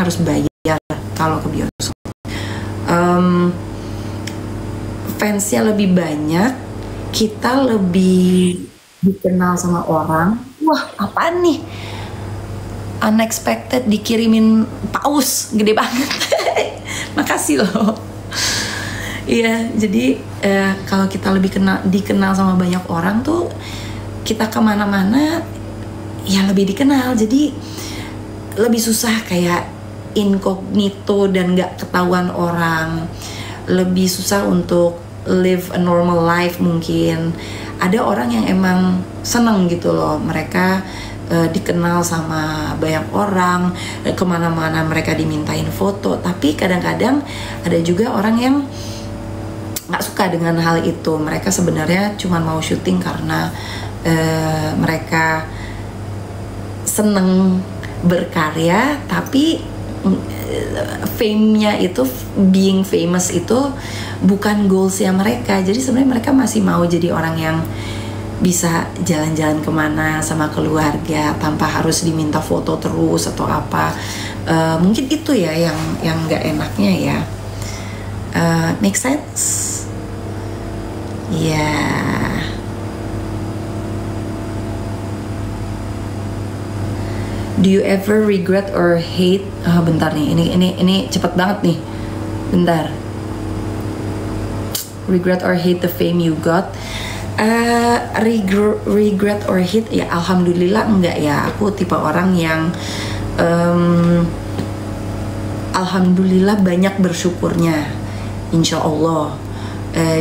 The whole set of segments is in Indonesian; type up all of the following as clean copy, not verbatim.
harus bayar kalau ke bioskop. Fansnya lebih banyak, kita lebih dikenal sama orang. Wah, apaan nih? Unexpected dikirimin paus gede banget. Makasih loh. Iya, jadi kalau kita lebih dikenal sama banyak orang tuh, kita kemana-mana ya lebih dikenal. Jadi lebih susah kayak incognito dan gak ketahuan orang. Lebih susah untuk live a normal life mungkin. Ada orang yang emang seneng gitu loh, mereka dikenal sama banyak orang, kemana-mana mereka dimintain foto. Tapi kadang-kadang ada juga orang yang nggak suka dengan hal itu. Mereka sebenarnya cuma mau syuting karena mereka seneng berkarya, tapi fame-nya itu, being famous itu bukan goals-nya mereka. Jadi sebenarnya mereka masih mau jadi orang yang bisa jalan-jalan kemana sama keluarga tanpa harus diminta foto terus atau apa. Mungkin itu ya yang nggak enaknya ya. Make sense? Yeah. Do you ever regret or hate? Bentar nih, ini cepet banget nih. Bentar. Regret or hate the fame you got? Regret or hate? Ya alhamdulillah enggak ya. Aku tipe orang yang alhamdulillah banyak bersyukurnya, insya Allah.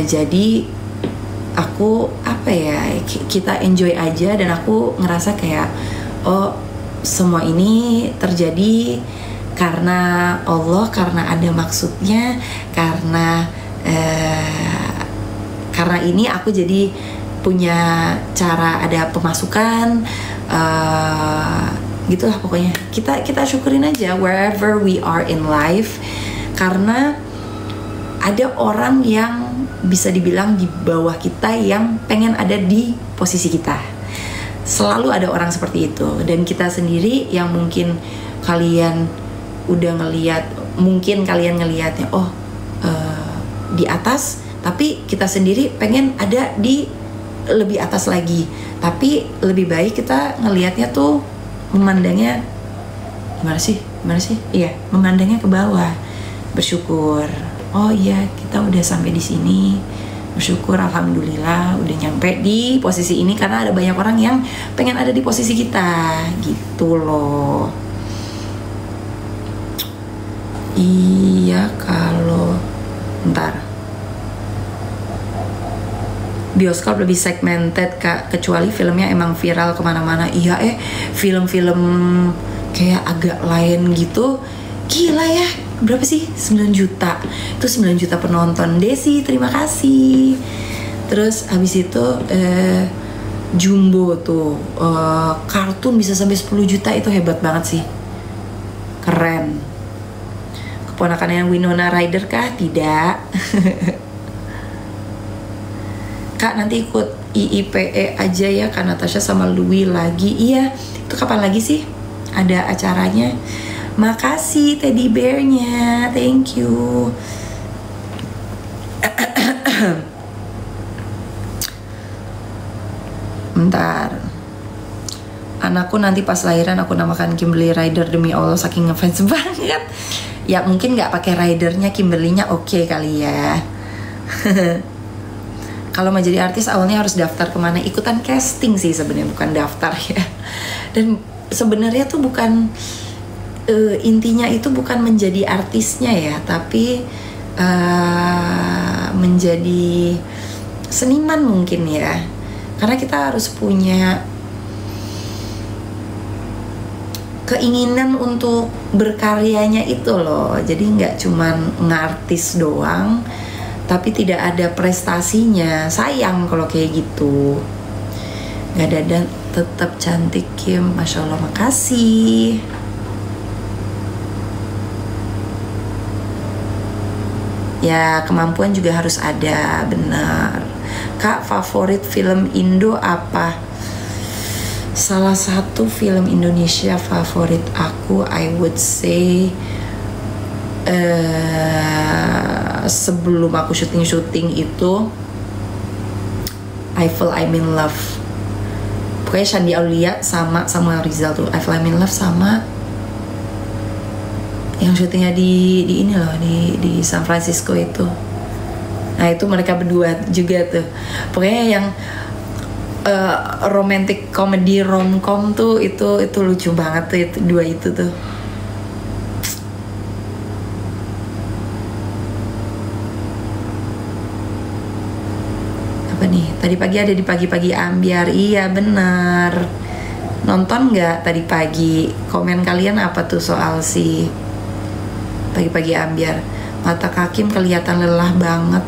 Jadi aku apa ya, kita enjoy aja, dan aku ngerasa kayak semua ini terjadi karena Allah, karena ada maksudnya, karena ini aku jadi punya cara, ada pemasukan, gitulah pokoknya. Kita syukurin aja wherever we are in life, karena ada orang yang bisa dibilang di bawah kita yang pengen ada di posisi kita. Selalu ada orang seperti itu, dan kita sendiri yang mungkin kalian udah ngelihat, mungkin kalian ngelihatnya di atas, tapi kita sendiri pengen ada di lebih atas lagi. Tapi lebih baik kita ngelihatnya tuh, memandangnya gimana sih? Iya, memandangnya ke bawah, bersyukur. Oh iya, kita udah sampai di sini. Bersyukur, alhamdulillah udah nyampe di posisi ini karena ada banyak orang yang pengen ada di posisi kita, gitu loh. Iya, kalau bentar, bioskop lebih segmented Kak, kecuali filmnya emang viral kemana-mana. Iya, film-film kayak agak lain gitu, gila ya. Berapa sih? 9 juta. Itu 9 juta penonton. Desi, terima kasih. Terus habis itu Jumbo tuh, kartun bisa sampai 10 juta, itu hebat banget sih. Keren. Keponakannya Winona Ryder kah? Tidak. Kak, nanti ikut IIPE aja ya Kak Natasha sama Louis lagi. Iya, itu kapan lagi sih ada acaranya? Makasih teddy bear-nya, thank you. Bentar, anakku nanti pas lahiran aku namakan Kimberly Ryder, demi Allah saking ngefans banget. Ya mungkin nggak pakai Rydernya, Kimberly-nya oke kali ya. Kalau mau jadi artis awalnya harus daftar kemana? Ikutan casting sih sebenarnya, bukan daftar ya. Dan sebenarnya tuh bukan intinya itu bukan menjadi artisnya ya, tapi menjadi seniman mungkin ya, karena kita harus punya keinginan untuk berkaryanya itu loh. Jadi nggak cuman ngartis doang tapi tidak ada prestasinya, sayang kalau kayak gitu. Nggak ada, dan tetap cantik Kim, masya Allah, makasih. Ya kemampuan juga harus ada, benar. Kak, favorit film Indo apa? Salah satu film Indonesia favorit aku, I would say sebelum aku syuting itu I Feel I'm in Love. Pokoknya Shandy Aulia sama Samuel Rizal tuh. I Feel I'm in Love sama yang syutingnya di ini loh, di San Francisco itu. Nah itu mereka berdua juga tuh. Pokoknya yang romantic comedy romcom tuh itu lucu banget tuh, itu dua itu tuh. Apa nih? Tadi pagi ada di Pagi-Pagi Ambyar. Iya benar. Nonton nggak tadi pagi? Komen kalian apa tuh soal si Pagi-Pagi Ambyar? Mata Kakim kelihatan lelah banget.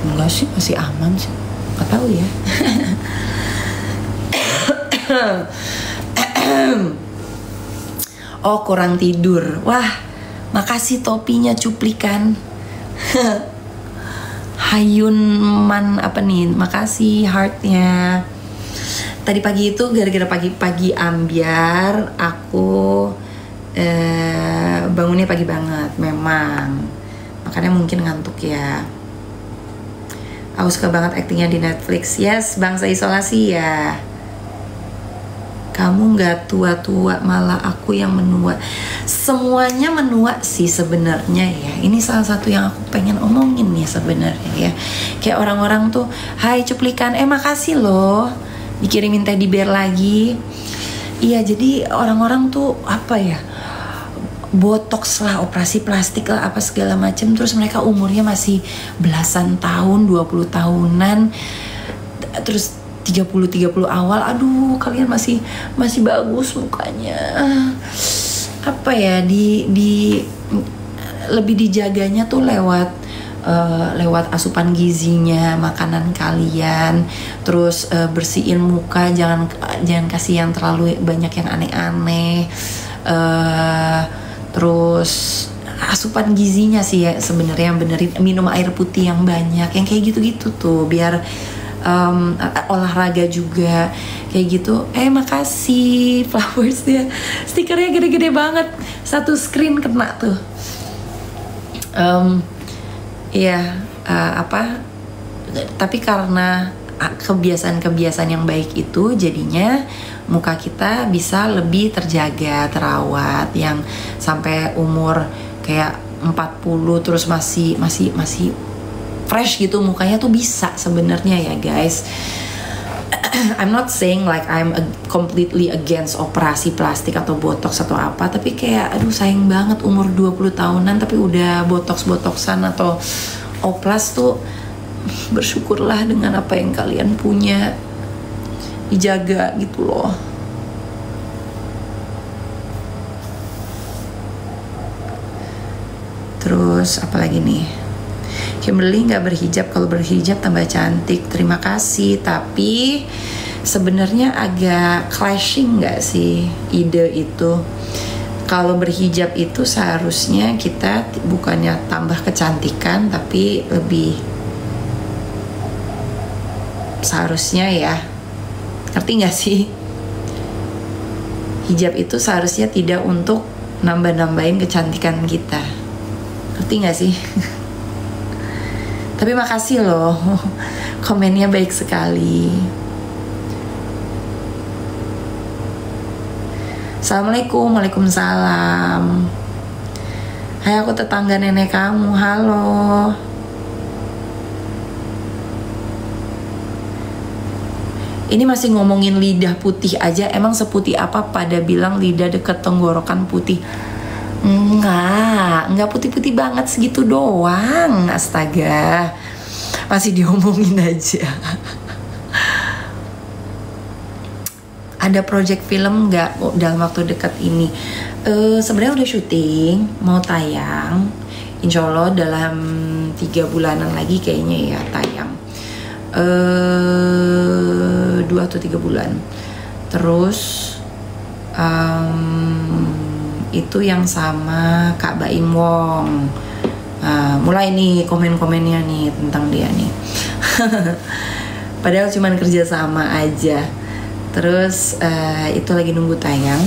Enggak sih, masih aman sih. Nggak tahu ya. Oh kurang tidur. Wah makasih topinya cuplikan. Hayunman apa nih, makasih heartnya. Tadi pagi itu gara-gara Pagi-Pagi Ambyar aku bangunnya pagi banget memang, makanya mungkin ngantuk ya. Aku suka banget aktingnya di Netflix. Yes, Bangsa Isolasi ya. Kamu nggak tua-tua, malah aku yang menua. Semuanya menua sih sebenarnya ya. Ini salah satu yang aku pengen omongin nih sebenarnya ya. Kayak orang-orang tuh, hai cuplikan, makasih loh dikirimin teddy bear lagi. Iya, jadi orang-orang tuh apa ya, botox lah, operasi plastik lah, apa segala macam. Terus mereka umurnya masih belasan tahun, 20 tahunan. Terus 30 awal, aduh kalian masih bagus mukanya. Apa ya, di lebih dijaganya tuh lewat asupan gizinya, makanan kalian, terus bersihin muka, jangan kasih yang terlalu banyak yang aneh-aneh, terus asupan gizinya sih ya sebenarnya yang benerin, minum air putih yang banyak, yang kayak gitu-gitu tuh, biar olahraga juga kayak gitu. Makasih flowers dia, stikernya gede-gede banget, satu screen kena tuh. Tapi karena kebiasaan yang baik itu, jadinya muka kita bisa lebih terjaga, terawat, yang sampai umur kayak 40 terus masih fresh gitu mukanya tuh bisa sebenarnya ya guys. I'm not saying like I'm completely against operasi plastik atau botox atau apa, tapi kayak aduh sayang banget umur 20 tahunan tapi udah botox-botoxan atau oplas tuh. Bersyukurlah dengan apa yang kalian punya, dijaga gitu loh. Terus apa lagi nih? Kimberly nggak berhijab, kalau berhijab tambah cantik. Terima kasih, tapi sebenarnya agak clashing nggak sih ide itu? Kalau berhijab itu seharusnya kita bukannya tambah kecantikan, tapi lebih seharusnya ya, ngerti nggak sih? Hijab itu seharusnya tidak untuk nambah-nambahin kecantikan kita, ngerti nggak sih? Tapi makasih loh, komennya baik sekali. Assalamualaikum, waalaikumsalam. Hai, aku tetangga nenek kamu, halo. Ini masih ngomongin lidah putih aja, emang seputih apa pada bilang lidah deket tenggorokan putih? Enggak putih-putih banget, segitu doang. Astaga, masih diomongin aja. Ada project film nggak dalam waktu dekat ini? Sebenarnya udah syuting, mau tayang. Insya Allah dalam 3 bulanan lagi kayaknya ya tayang. 2 atau 3 bulan. Terus itu yang sama Kak Baim Wong. Mulai nih komen-komennya nih tentang dia nih. Padahal cuman kerja sama aja. Terus itu lagi nunggu tayang.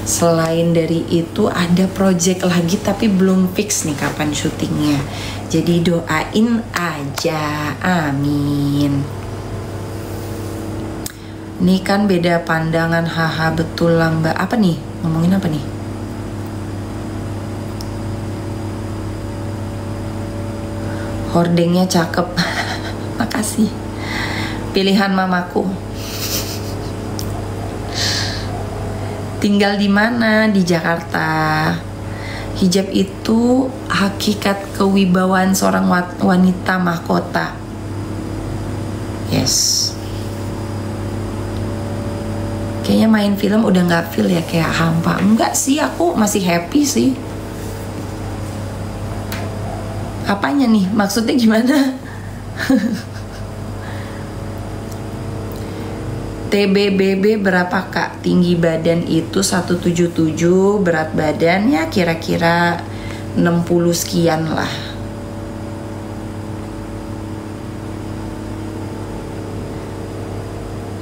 Selain dari itu ada project lagi tapi belum fix nih kapan syutingnya. Jadi doain aja, amin. Ini kan beda pandangan, haha betul lah mbak. Apa nih? Ngomongin apa nih? Hordengnya cakep. Makasih. Pilihan mamaku. Tinggal di mana? Di Jakarta. Hijab itu hakikat kewibawaan seorang wanita mahkota. Yes. Kayaknya main film udah nggak feel ya, kayak hampa. Enggak sih, aku masih happy sih. Apanya nih? Maksudnya gimana? TBBB berapa kak? Tinggi badan itu 177, berat badan ya kira-kira 60 sekian lah.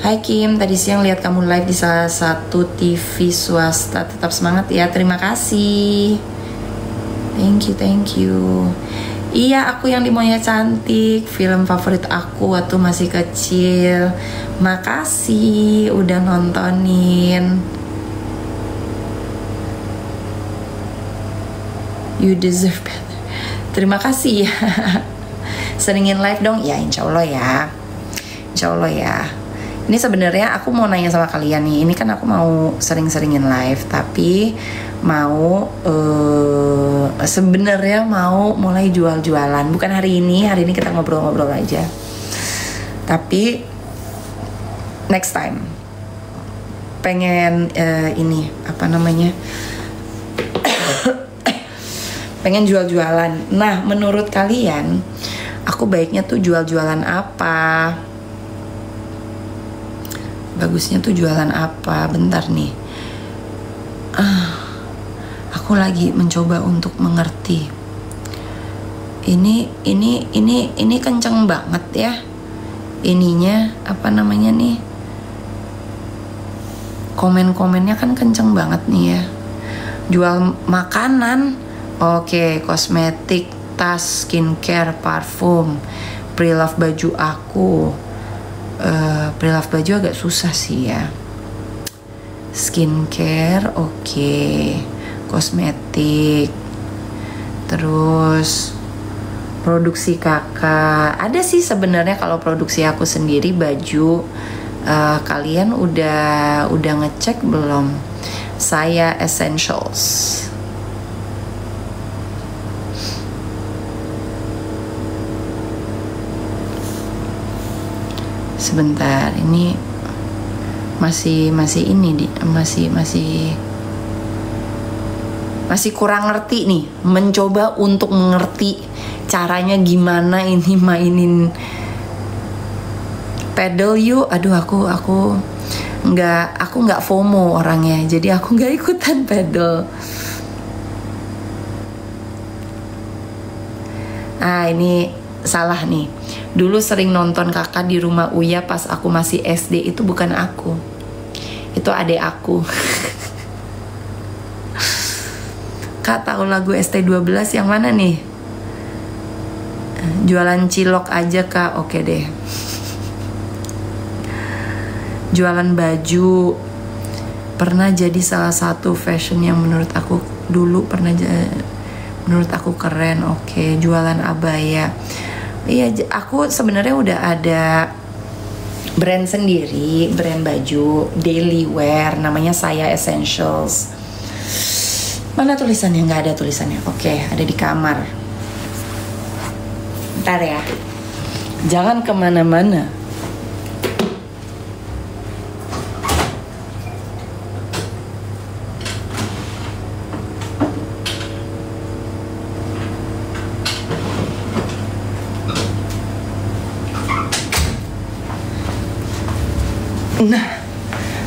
Hai Kim, tadi siang lihat kamu live di salah satu TV swasta. Tetap semangat ya, terima kasih. Thank you. Iya, aku yang di Monyet Cantik, film favorit aku waktu masih kecil. Makasih udah nontonin. You deserve better. Terima kasih ya. Seringin live dong ya, insya Allah ya. Ini sebenarnya aku mau nanya sama kalian nih. Ini kan aku mau sering-seringin live, tapi mau sebenarnya mau mulai jual-jualan. Bukan hari ini kita ngobrol-ngobrol aja. Tapi next time pengen ini apa namanya? Pengen jual-jualan. Nah, menurut kalian aku baiknya tuh jual-jualan apa? Bagusnya tuh jualan apa? Bentar nih. Aku lagi mencoba untuk mengerti. Ini kenceng banget ya. Ininya apa namanya nih? Komen-komennya kan kenceng banget nih ya. Jual makanan, oke, kosmetik, tas, skincare, parfum, pre-love baju aku. Pre-love baju agak susah sih ya. Skincare, oke. Kosmetik, terus produksi kakak. Ada sih sebenarnya kalau produksi aku sendiri baju. Kalian udah ngecek belum? Saya Essentials. Sebentar, ini masih ini masih kurang ngerti nih, mencoba untuk mengerti caranya gimana ini mainin pedal yuk. Aduh, aku nggak FOMO orangnya, jadi aku nggak ikutan pedal. Ini salah nih. Dulu sering nonton kakak di rumah Uya pas aku masih SD. Itu bukan aku, itu adik aku. Kak, tahu lagu ST12 yang mana nih? Jualan cilok aja kak. Oke deh. Jualan baju. Pernah jadi salah satu fashion yang menurut aku dulu menurut aku keren. Oke, jualan abaya. Iya, aku sebenarnya udah ada brand sendiri, brand baju daily wear, namanya Saya Essentials. Mana tulisannya? Nggak ada tulisannya. Oke, ada di kamar. Bentar ya. Jangan kemana-mana.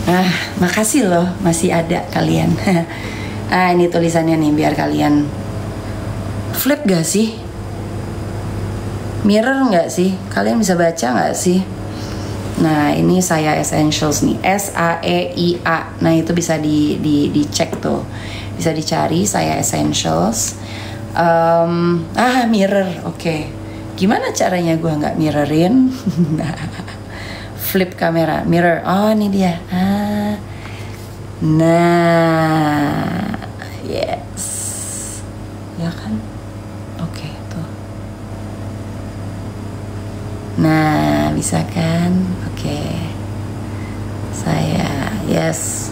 Nah, makasih loh masih ada kalian. Ini tulisannya nih biar kalian flip gak sih? Mirror gak sih? Kalian bisa baca gak sih? Nah ini Saya Essentials nih, SAEIA. Nah itu bisa dicek tuh, bisa dicari Saya Essentials. Mirror, oke. Gimana caranya gue nggak mirrorin? Flip kamera, mirror. Oh ini dia. Nah, yes, ya kan? Oke tuh. Nah, bisa kan? Oke. Saya, yes.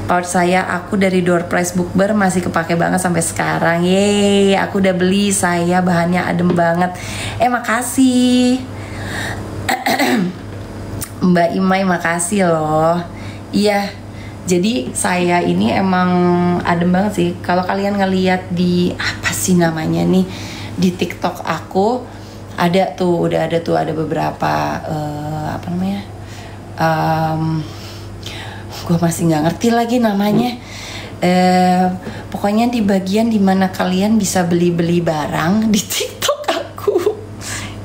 Part saya, aku dari Door Prize Bookber masih kepake banget sampai sekarang. Yeay, aku udah beli. Saya bahannya adem banget. Makasih. Mbak Imai, makasih loh. Iya, jadi saya ini emang adem banget sih. Kalau kalian ngeliat di apa sih namanya nih, di TikTok aku ada tuh, udah ada tuh, ada beberapa apa namanya? Gue masih nggak ngerti lagi namanya. Pokoknya di bagian dimana kalian bisa beli barang di TikTok aku,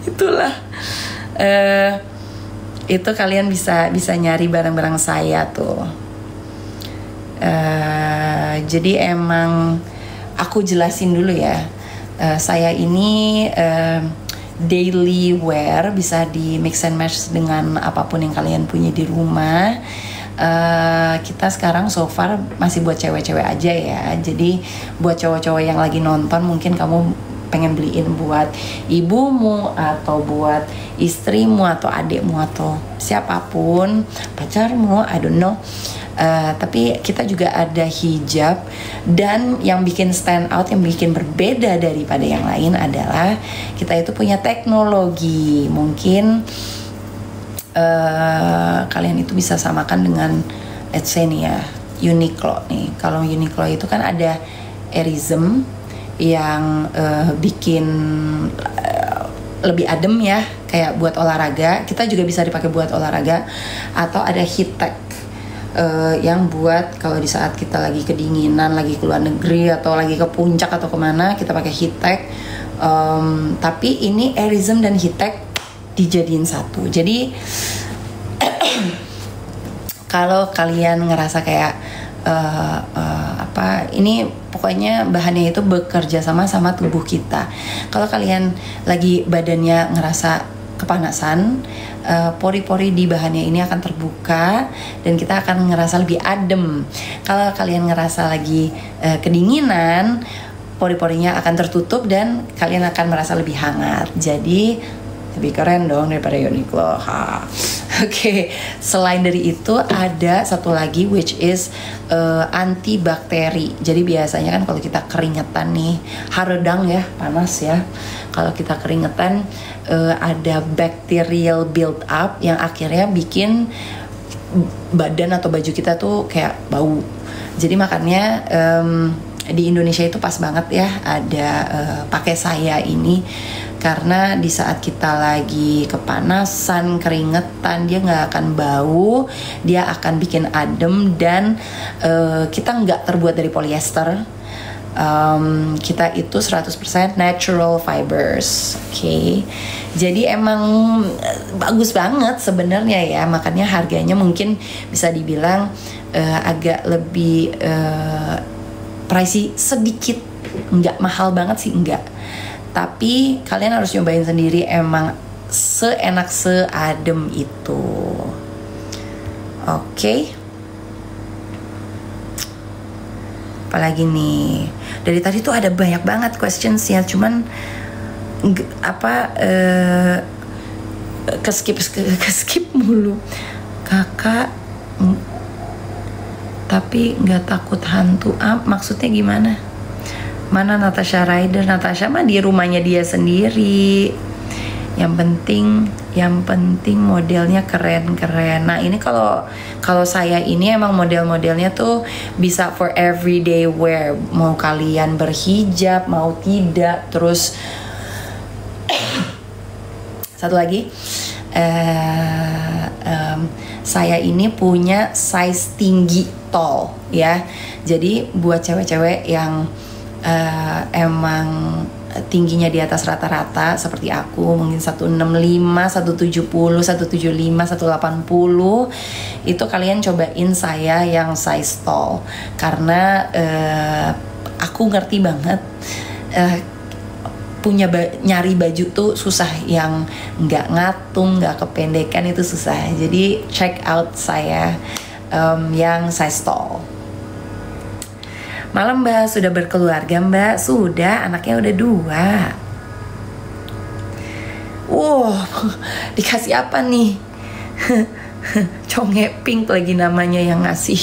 itulah. Itu kalian bisa nyari barang-barang saya tuh. Jadi emang aku jelasin dulu ya. Saya ini daily wear, bisa di mix and match dengan apapun yang kalian punya di rumah. Kita sekarang so far masih buat cewek-cewek aja ya. Jadi buat cowok-cowok yang lagi nonton, mungkin kamu pengen beliin buat ibumu atau buat istrimu atau adikmu atau siapapun, pacarmu, I don't know. Tapi kita juga ada hijab, dan yang bikin stand out, yang bikin berbeda daripada yang lain adalah kita itu punya teknologi. Mungkin kalian itu bisa samakan dengan let's say nih ya, Uniqlo nih. Kalau Uniqlo itu kan ada Airism yang bikin lebih adem ya, kayak buat olahraga. Kita juga bisa dipakai buat olahraga. Atau ada Heattech yang buat kalau di saat kita lagi kedinginan, lagi keluar negeri atau lagi ke puncak atau kemana, kita pakai Heattech. Tapi ini Airism dan Heattech dijadiin satu. Jadi kalau kalian ngerasa kayak ini pokoknya bahannya itu bekerja sama tubuh kita. Kalau kalian lagi badannya ngerasa kepanasan, pori-pori di bahannya ini akan terbuka dan kita akan ngerasa lebih adem. Kalau kalian ngerasa lagi kedinginan, pori-porinya akan tertutup dan kalian akan merasa lebih hangat. Jadi lebih keren dong daripada Uniqlo. Oke. Selain dari itu ada satu lagi which is antibakteri. Jadi biasanya kan kalau kita keringetan nih, haredang ya, panas ya. Kalau kita keringetan ada bacterial build up yang akhirnya bikin badan atau baju kita tuh kayak bau. Jadi makanya di Indonesia itu pas banget ya ada pakai Saya ini. Karena di saat kita lagi kepanasan, keringetan, dia nggak akan bau, dia akan bikin adem, dan kita nggak terbuat dari polyester. Kita itu 100% natural fibers, oke. Jadi emang bagus banget sebenarnya ya, makanya harganya mungkin bisa dibilang agak lebih pricey sedikit, nggak mahal banget sih, nggak. Tapi kalian harus nyobain sendiri, emang seenak seadem itu. Oke. Apalagi nih, dari tadi tuh ada banyak banget questions ya, cuman keskip mulu. Kakak tapi nggak takut hantu, maksudnya gimana? Mana Natasha Rider? Natasha mah di rumahnya dia sendiri. Yang penting modelnya keren-keren. Nah ini kalau saya ini emang model-modelnya tuh bisa for everyday wear. Mau kalian berhijab, mau tidak. Terus satu lagi, saya ini punya size tinggi tall ya. Jadi buat cewek-cewek yang emang tingginya di atas rata-rata seperti aku, mungkin 165, 170, 175, 180, itu kalian cobain saya yang size tall, karena aku ngerti banget nyari baju tuh susah, yang nggak ngatung, nggak kependekan itu susah. Jadi check out saya yang size tall. Malam Mbak, sudah berkeluarga Mbak? Sudah, anaknya udah 2. Wow, dikasih apa nih? Conge Pink lagi namanya yang ngasih.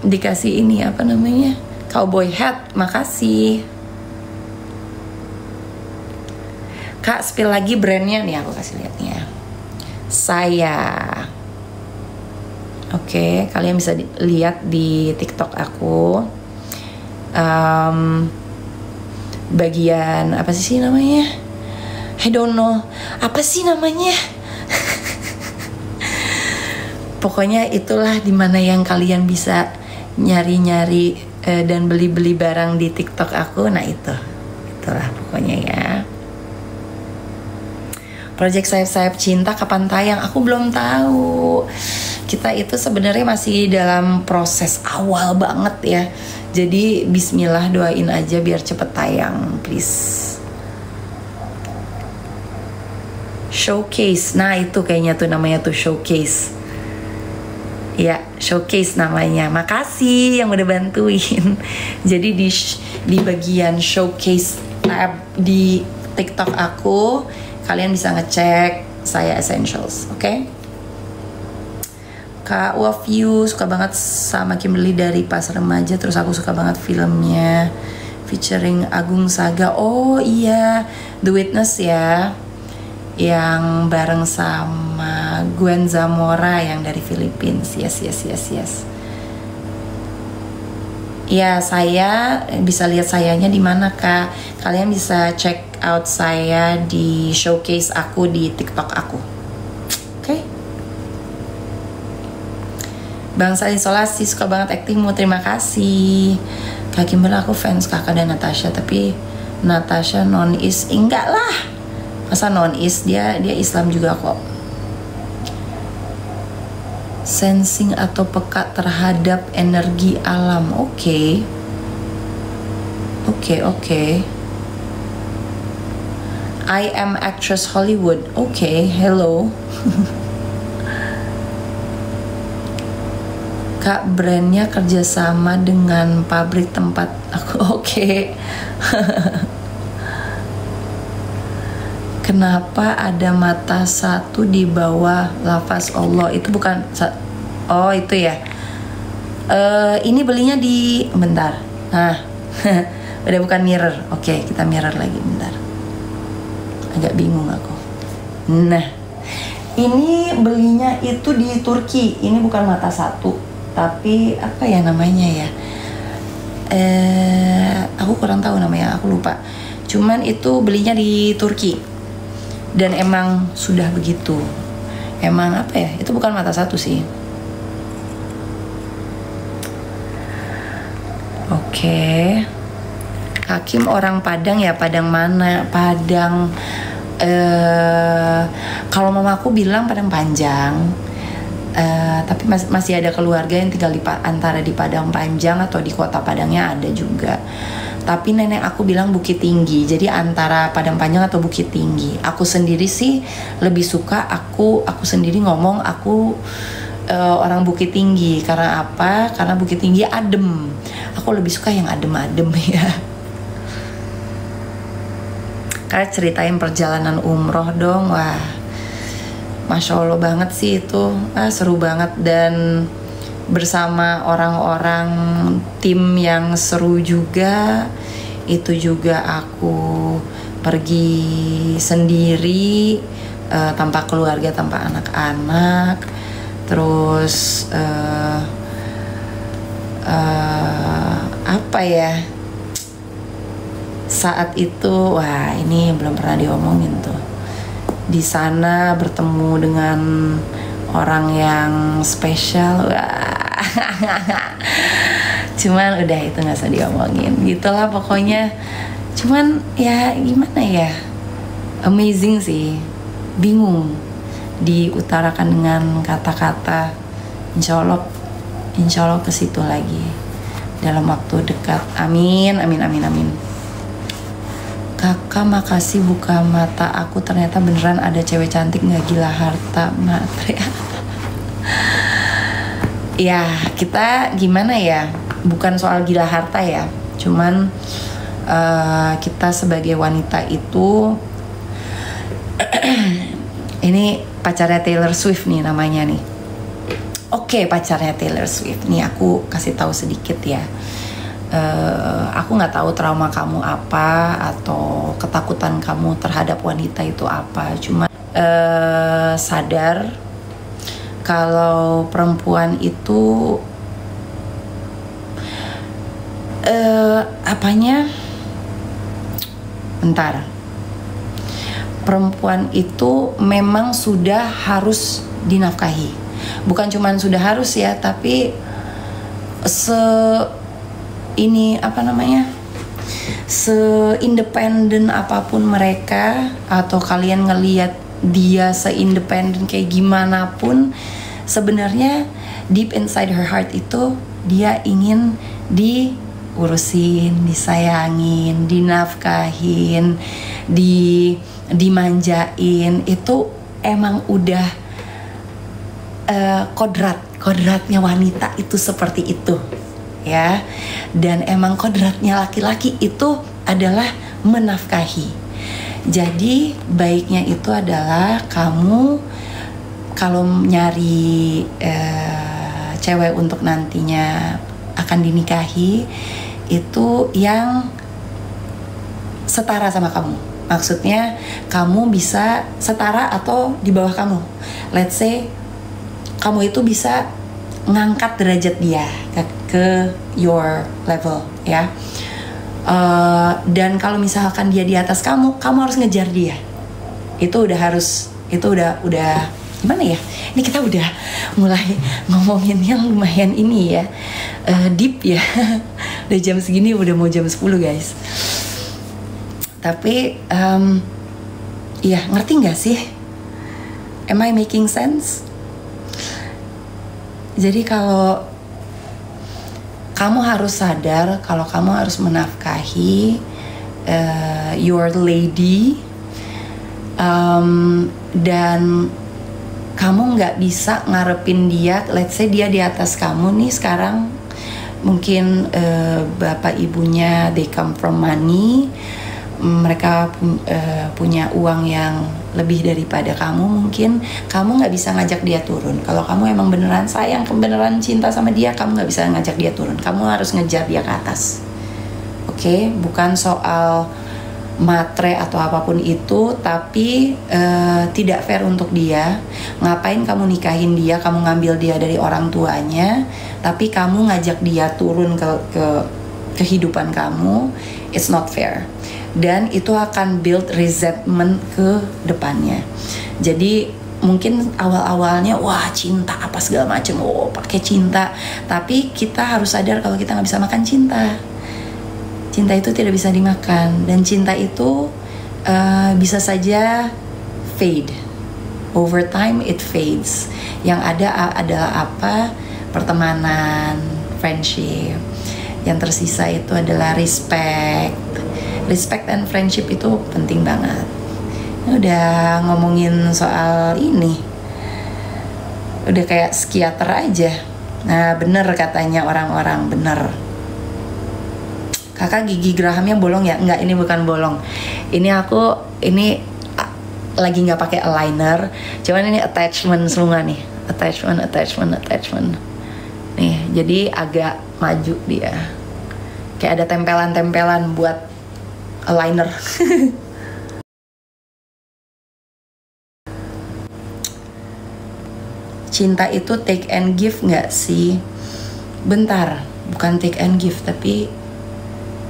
Dikasih ini apa namanya? Cowboy hat, makasih. Kak, spill lagi brandnya nih, aku kasih lihat nih ya. Saya. Oke, kalian bisa lihat di TikTok aku. Bagian apa sih namanya? I don't know. Apa sih namanya? Pokoknya itulah dimana yang kalian bisa nyari-nyari dan beli-beli barang di TikTok aku. Nah itulah pokoknya ya. Project Sayap-Sayap Cinta kapan tayang? Aku belum tahu. Kita itu sebenarnya masih dalam proses awal banget ya. Jadi bismillah, doain aja biar cepet tayang, please. Showcase. Nah itu kayaknya tuh namanya tuh showcase. Ya, showcase namanya. Makasih yang udah bantuin. Jadi di bagian showcase tab di TikTok aku, kalian bisa ngecek saya Essentials, oke? Kak Wafyu suka banget sama Kimberly dari Pas Remaja, terus aku suka banget filmnya featuring Agung Saga. Oh iya, The Witness ya, yang bareng sama Gwen Zamora yang dari Philippines. Yes. Ya, saya bisa lihat sayanya di mana Kak? Kalian bisa check out saya di showcase aku di TikTok aku. Oke? Bangsa Isolasi suka banget aktingmu, terima kasih. Kak Kimberly, aku fans Kakak dan Natasha, tapi Natasha non-is, enggak lah. Masa non-is, dia Islam juga kok. Sensing atau peka terhadap energi alam. Oke. I am actress Hollywood. Oke, hello. Kak, brandnya kerjasama dengan pabrik tempat aku. Oke. Kenapa ada mata satu di bawah lafaz Allah? Itu bukan. Oh itu ya. Ini belinya di. Bentar. Nah, udah bukan mirror. Oke, kita mirror lagi. Bentar. Agak bingung aku. Nah, ini belinya itu di Turki. Ini bukan mata satu, tapi apa ya namanya ya? Aku kurang tahu namanya. Aku lupa. Cuman itu belinya di Turki. Dan emang sudah begitu. Emang apa ya? Itu bukan mata satu sih. Oke. Hakim orang Padang ya? Padang mana? Padang. Kalau mamaku bilang Padang Panjang. Tapi masih ada keluarga yang tinggal antara di Padang Panjang atau di kota Padangnya ada juga. Tapi nenek aku bilang Bukit Tinggi, jadi antara Padang Panjang atau Bukit Tinggi. Aku sendiri sih lebih suka aku sendiri ngomong aku orang Bukit Tinggi. Karena apa? Karena Bukit Tinggi adem. Aku lebih suka yang adem-adem ya. Karena ceritain perjalanan umroh dong. Wah, Masya Allah banget sih itu. Seru banget, dan bersama orang-orang tim yang seru juga. Itu juga aku pergi sendiri, tanpa keluarga, tanpa anak-anak. Terus apa ya, saat itu wah ini belum pernah diomongin tuh. Di sana bertemu dengan orang yang spesial. Cuman udah itu nggak usah diomongin, gitulah pokoknya. Cuman ya gimana ya, amazing sih, bingung diutarakan dengan kata-kata. Insya Allah ke situ lagi dalam waktu dekat. Amin, amin, amin, amin. Kakak makasih buka mata aku, ternyata beneran ada cewek cantik nggak gila harta matre. Ya kita gimana ya, bukan soal gila harta ya, cuman kita sebagai wanita itu ini pacarnya Taylor Swift nih namanya nih. Oke, pacarnya Taylor Swift nih, aku kasih tahu sedikit ya. Aku nggak tahu trauma kamu apa atau ketakutan kamu terhadap wanita itu apa, cuma sadar kalau perempuan itu perempuan itu memang sudah harus dinafkahi. Bukan cuman sudah harus ya, tapi se-independen apapun mereka, atau kalian ngelihat dia se-independen kayak gimana pun, sebenarnya deep inside her heart itu dia ingin diurusin, disayangin, dinafkahin, dimanjain. Itu emang udah kodratnya wanita itu seperti itu ya. Dan emang kodratnya laki-laki itu adalah menafkahi. Jadi baiknya itu adalah kamu kalau nyari cewek untuk nantinya akan dinikahi itu yang setara sama kamu. Maksudnya kamu bisa setara atau di bawah kamu. Let's say kamu itu bisa ngangkat derajat dia ke your level ya. Dan kalau misalkan dia di atas kamu harus ngejar dia. Itu udah gimana ya? Ini kita udah mulai ngomongin yang lumayan ini ya, deep ya. Udah jam segini, udah mau jam 10 guys. Tapi ya ngerti nggak sih? Am I making sense? Jadi kalau kamu harus sadar kalau kamu harus menafkahi your lady, dan kamu nggak bisa ngarepin dia. Let's say dia di atas kamu nih sekarang, mungkin bapak ibunya they come from money, mereka punya uang yang lebih daripada kamu. Mungkin kamu nggak bisa ngajak dia turun. Kalau kamu emang beneran sayang, beneran cinta sama dia, kamu nggak bisa ngajak dia turun. Kamu harus ngejar dia ke atas. Oke? Bukan soal matre atau apapun itu, tapi tidak fair untuk dia. Ngapain kamu nikahin dia, kamu ngambil dia dari orang tuanya, tapi kamu ngajak dia turun ke kehidupan kamu. It's not fair. Dan itu akan build resentment ke depannya. Jadi mungkin awal-awalnya wah cinta apa segala macam, pakai cinta, tapi kita harus sadar kalau kita nggak bisa makan cinta. Cinta itu tidak bisa dimakan, dan cinta itu bisa saja fade. Over time it fades. Yang ada adalah apa? Pertemanan, friendship. Yang tersisa itu adalah respect. Respect and friendship itu penting banget. Udah ngomongin soal ini, udah kayak psikiater aja. Nah bener katanya orang-orang, bener. Kakak gigi gerahamnya bolong ya? Enggak, ini bukan bolong. Ini lagi nggak pakai aligner. Cuman ini attachment semua nih. Attachment. Nih, jadi agak maju dia. Kayak ada tempelan-tempelan buat aligner. Cinta itu take and give nggak sih? Bentar, bukan take and give, tapi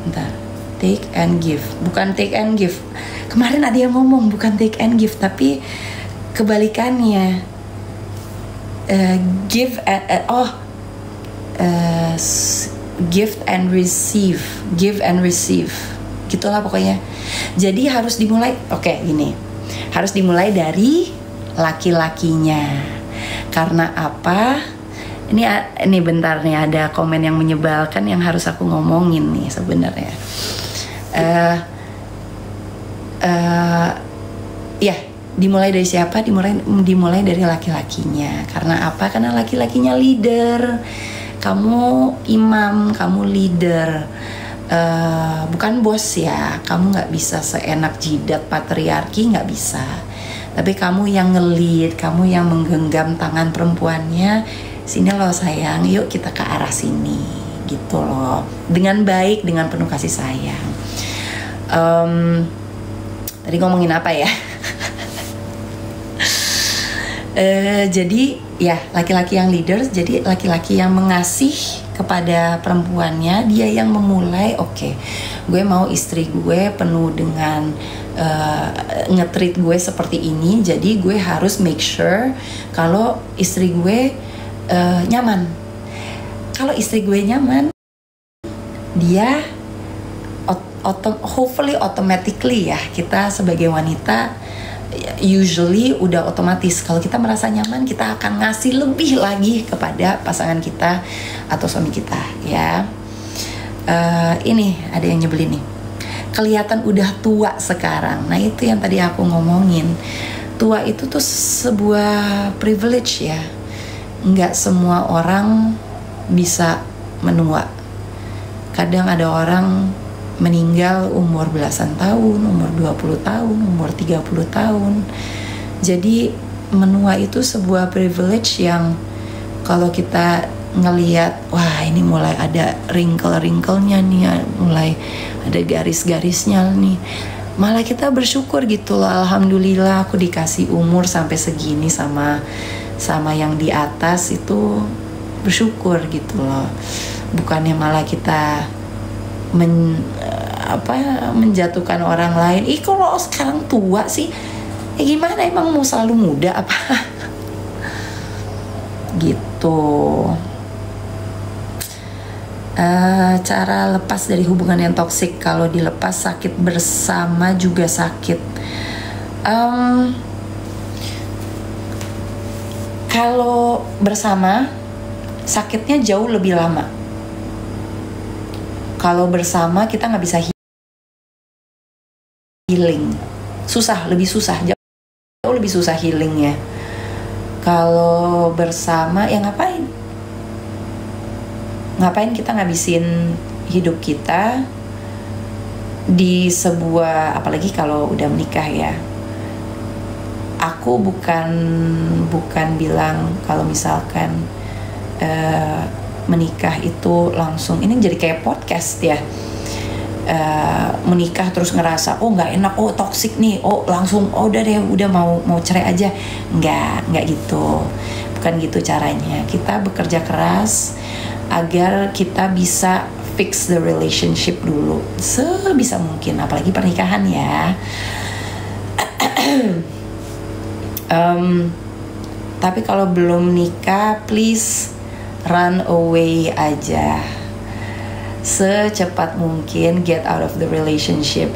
bentar, take and give, bukan take and give. Kemarin ada yang ngomong bukan take and give, tapi kebalikannya. Give give and receive, gitulah pokoknya. Jadi harus dimulai, gini, harus dimulai dari laki-lakinya. Karena apa? Ini bentar nih, ada komen yang menyebalkan yang harus aku ngomongin nih sebenarnya. Ya, dimulai dari siapa? Dimulai dari laki-lakinya. Karena apa? Karena laki-lakinya leader. Kamu imam, kamu leader, bukan bos ya. Kamu nggak bisa seenak jidat patriarki, nggak bisa. Tapi kamu yang nge-lead, kamu yang menggenggam tangan perempuannya. Sini loh sayang, yuk kita ke arah sini, gitu loh. Dengan baik, dengan penuh kasih sayang. Tadi ngomongin apa ya? Jadi ya laki-laki yang leader, jadi laki-laki yang mengasih kepada perempuannya, dia yang memulai. Oke, gue mau istri gue penuh dengan nge-treat gue seperti ini, jadi gue harus make sure kalau istri gue nyaman. Kalau istri gue nyaman, dia hopefully automatically ya, kita sebagai wanita usually udah otomatis kalau kita merasa nyaman, kita akan ngasih lebih lagi kepada pasangan kita atau suami kita ya. Ini ada yang nyebelin nih, kelihatan udah tua sekarang. Nah itu yang tadi aku ngomongin, tua itu tuh sebuah privilege ya. Nggak semua orang bisa menua. Kadang ada orang meninggal umur belasan tahun, umur 20 tahun, umur 30 tahun. Jadi menua itu sebuah privilege yang kalau kita ngelihat, wah ini mulai ada wrinkle-wrinkle-nya nih, mulai ada garis-garisnya nih, malah kita bersyukur gitu loh. Alhamdulillah aku dikasih umur sampai segini sama yang di atas, itu bersyukur gitu loh. Bukannya malah kita menjatuhkan orang lain. Kalau sekarang tua sih, gimana, emang mau selalu muda apa? Gitu. Cara lepas dari hubungan yang toksik, kalau dilepas sakit, bersama juga sakit. Kalau bersama sakitnya jauh lebih lama. Kalau bersama kita nggak bisa healing, lebih susah, jauh lebih susah healingnya. Kalau bersama ya ngapain kita ngabisin hidup kita di sebuah, apalagi kalau udah menikah ya. Aku bukan bilang kalau misalkan menikah itu langsung, ini jadi kayak podcast ya, menikah terus ngerasa nggak enak, toksik nih, langsung udah deh, udah mau cerai aja. Nggak gitu, bukan gitu caranya. Kita bekerja keras agar kita bisa fix the relationship dulu sebisa mungkin, apalagi pernikahan ya. Tapi kalau belum nikah, please run away aja. Secepat mungkin get out of the relationship.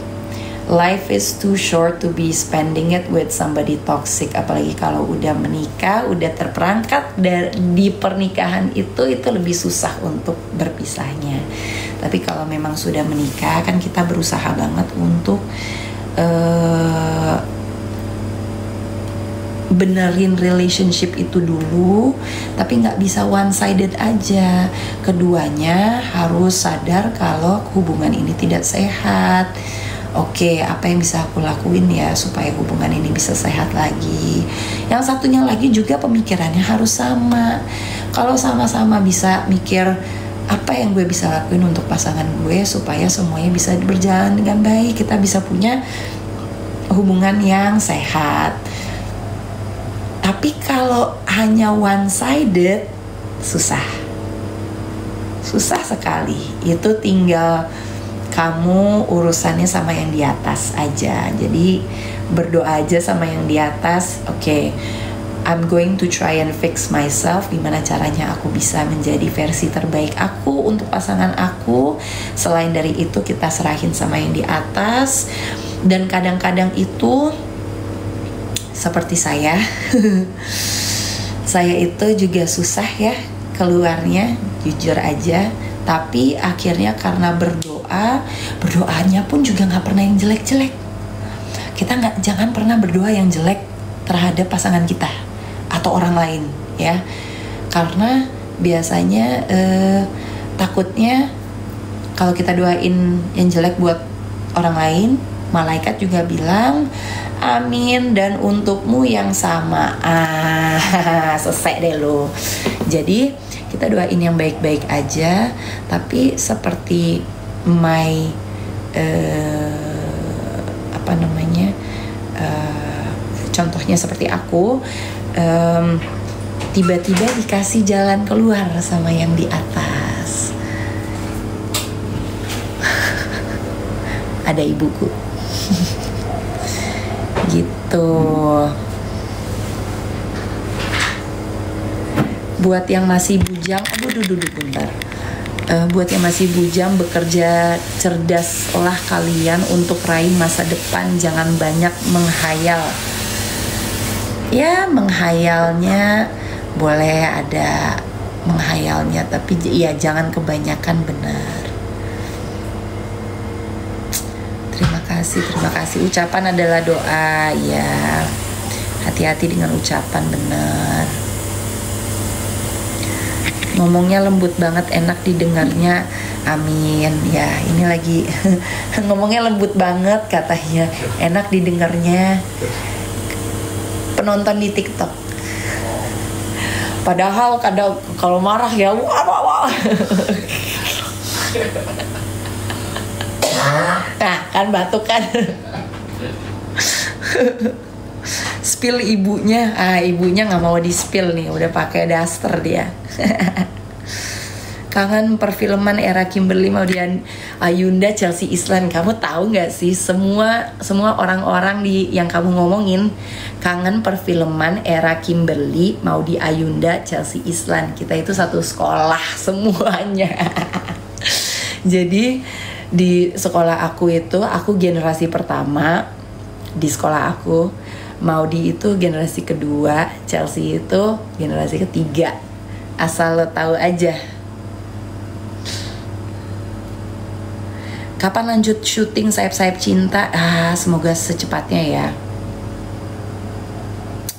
Life is too short to be spending it with somebody toxic. Apalagi kalau udah menikah, udah terperangkap di pernikahan itu lebih susah untuk berpisahnya. Tapi kalau memang sudah menikah, kan kita berusaha banget untuk benerin relationship itu dulu, tapi nggak bisa one sided aja. Keduanya harus sadar kalau hubungan ini tidak sehat. Oke, apa yang bisa aku lakuin ya supaya hubungan ini bisa sehat lagi. Yang satunya lagi juga pemikirannya harus sama. Kalau sama-sama bisa mikir apa yang gue bisa lakuin untuk pasangan gue supaya semuanya bisa berjalan dengan baik, kita bisa punya hubungan yang sehat. Tapi kalau hanya one sided, susah sekali. Itu tinggal kamu urusannya sama yang di atas aja. Jadi berdoa aja sama yang di atas. Oke, I'm going to try and fix myself. Gimana caranya aku bisa menjadi versi terbaik aku untuk pasangan aku. Selain dari itu kita serahin sama yang di atas. Dan kadang-kadang itu seperti saya saya itu juga susah ya keluarnya, jujur aja. Tapi akhirnya karena berdoanya pun juga gak pernah yang jelek-jelek. Kita jangan pernah berdoa yang jelek terhadap pasangan kita atau orang lain ya, karena biasanya takutnya kalau kita doain yang jelek buat orang lain, malaikat juga bilang amin dan untukmu yang sama. Selesai deh lo. Jadi kita doain yang baik-baik aja, tapi seperti contohnya seperti aku, tiba-tiba dikasih jalan keluar sama yang di atas. Ada ibuku. Gitu. Buat yang masih bujang, bentar. Buat yang masih bujang, bekerja cerdaslah kalian untuk raih masa depan. Jangan banyak menghayal. Ya, menghayalnya boleh ada menghayalnya, tapi ya jangan kebanyakan, benar. Terima kasih. Ucapan adalah doa, ya. Hati-hati dengan ucapan, benar. Ngomongnya lembut banget, enak didengarnya. Amin. Ya, ini lagi ngomongnya lembut banget katanya, enak didengarnya. Penonton di TikTok. Padahal kadang kalau marah ya wah. Nah, kan batuk kan. Spill ibunya. Ibunya nggak mau di spill nih, udah pakai daster dia. Kangen perfilman era Kimberly, Maudy Ayunda, Chelsea Islan. Kamu tahu nggak sih, semua orang-orang yang kamu ngomongin kangen perfilman era Kimberly, Maudy Ayunda, Chelsea Islan. Kita itu satu sekolah semuanya. Jadi di sekolah aku itu, aku generasi pertama di sekolah aku. Maudy itu generasi kedua, Chelsea itu generasi ketiga. Asal lo tahu aja. Kapan lanjut syuting Sayap-Sayap Cinta? Semoga secepatnya ya.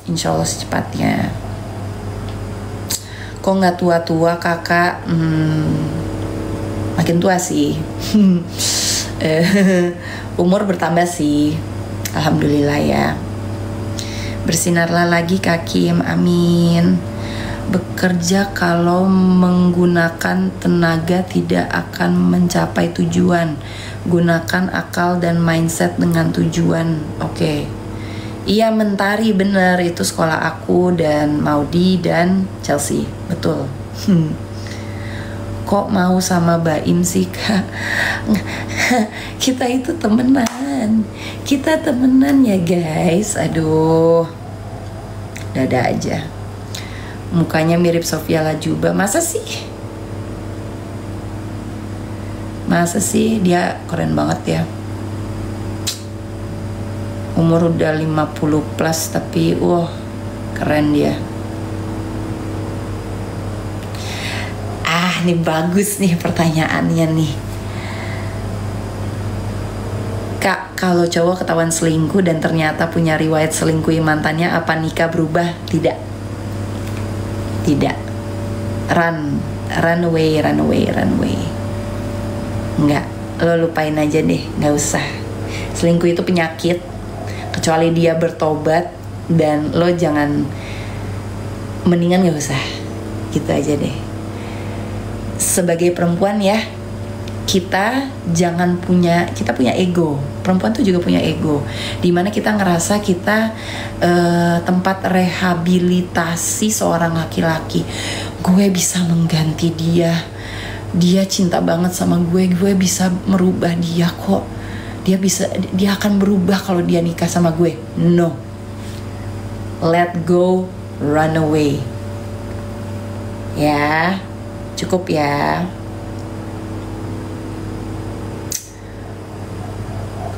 Insya Allah secepatnya. Kok nggak tua-tua kakak? Makin tua sih. Umur bertambah sih. Alhamdulillah ya. Bersinarlah lagi Kak Kim, amin. Bekerja kalau menggunakan tenaga tidak akan mencapai tujuan. Gunakan akal dan mindset dengan tujuan. Oke. Iya, Mentari, bener. Itu sekolah aku dan Maudy dan Chelsea. Betul. Kok mau sama Baim sih Kak? Kita itu temenan. Kita temenan ya guys. Aduh, dada aja. Mukanya mirip Sofia Lajuba. Masa sih? Dia keren banget ya. Umur udah 50 plus tapi keren dia. Ini bagus nih pertanyaannya nih. Kak, kalau cowok ketahuan selingkuh dan ternyata punya riwayat selingkuhi mantannya, apa nikah berubah? Tidak. Run away. Enggak, lo lupain aja deh, nggak usah. Selingkuh itu penyakit, kecuali dia bertobat, dan lo jangan, mendingan nggak usah. Gitu aja deh. Sebagai perempuan ya, kita punya ego. Perempuan tuh juga punya ego, dimana kita ngerasa kita tempat rehabilitasi seorang laki-laki. Gue bisa mengganti dia cinta banget sama gue bisa merubah dia kok. Dia akan berubah kalau dia nikah sama gue. No, let go Runaway. Ya, cukup ya.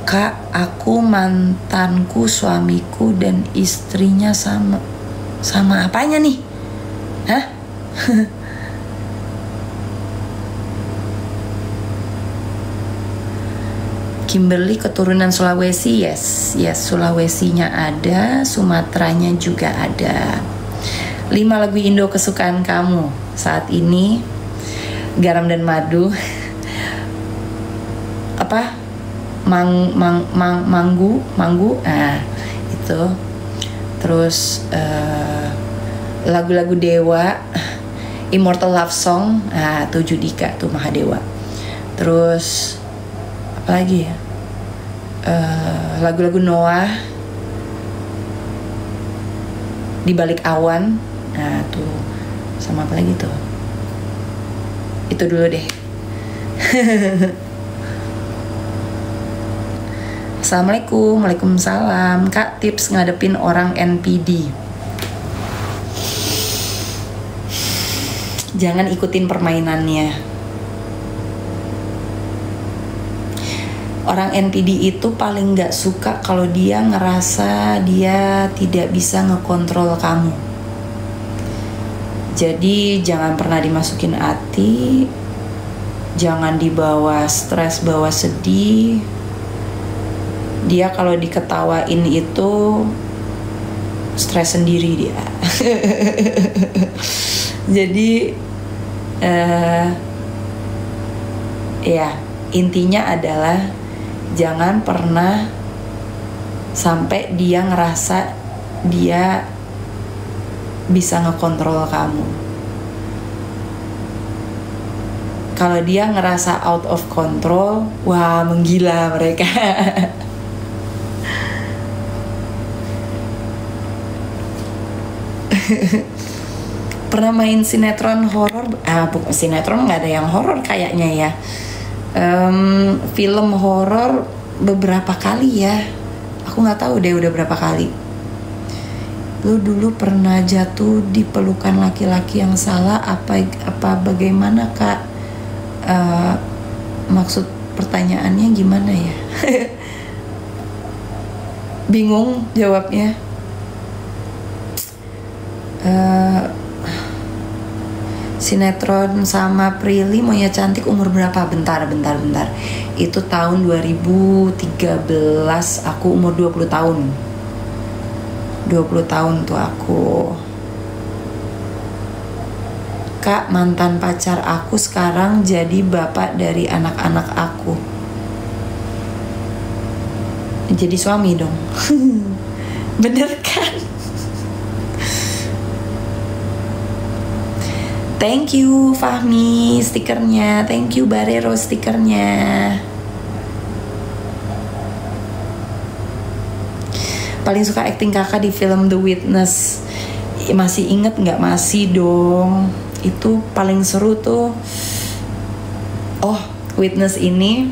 Kak, aku mantanku, suamiku dan istrinya sama. Sama apanya nih? Hah? Kimberly keturunan Sulawesi. Yes, Sulawesinya ada, Sumateranya juga ada. 5 lagu Indo kesukaan kamu saat ini. Garam dan Madu. Apa? Manggu. Nah, itu. Terus lagu-lagu Dewa, Immortal Love Song, 7 Dika tuh Mahadewa. Terus apa lagi ya? Lagu-lagu Noah, Di Balik Awan. Nah tuh, sama apa lagi tuh? Itu dulu deh. Assalamualaikum. Waalaikumsalam. Kak, tips ngadepin orang NPD. Jangan ikutin permainannya. Orang NPD itu paling gak suka kalau dia ngerasa dia tidak bisa ngekontrol kamu. Jadi jangan pernah dimasukin hati, jangan dibawa stres, bawa sedih. Dia kalau diketawain itu stres sendiri dia. Jadi ya intinya adalah jangan pernah sampai dia ngerasa dia bisa ngekontrol kamu. Kalau dia ngerasa out of control, wah menggila mereka. Pernah main sinetron horor? Bukan sinetron, nggak ada yang horor kayaknya ya. Film horor beberapa kali ya. Aku nggak tahu deh udah berapa kali. Lu dulu pernah jatuh di pelukan laki-laki yang salah? Apa bagaimana Kak? Maksud pertanyaannya gimana ya? Bingung jawabnya. Sinetron sama Prilly Monyet Cantik umur berapa? Bentar. Itu tahun 2013, aku umur 20 tahun. 20 tahun tuh aku. Kak, mantan pacar aku sekarang jadi bapak dari anak-anak aku. Jadi suami dong. Bener kan? Thank you Fahmi stikernya, thank you Barero stikernya. Paling suka acting kakak di film The Witness. Masih inget nggak? Masih dong. Itu paling seru tuh. Oh, Witness ini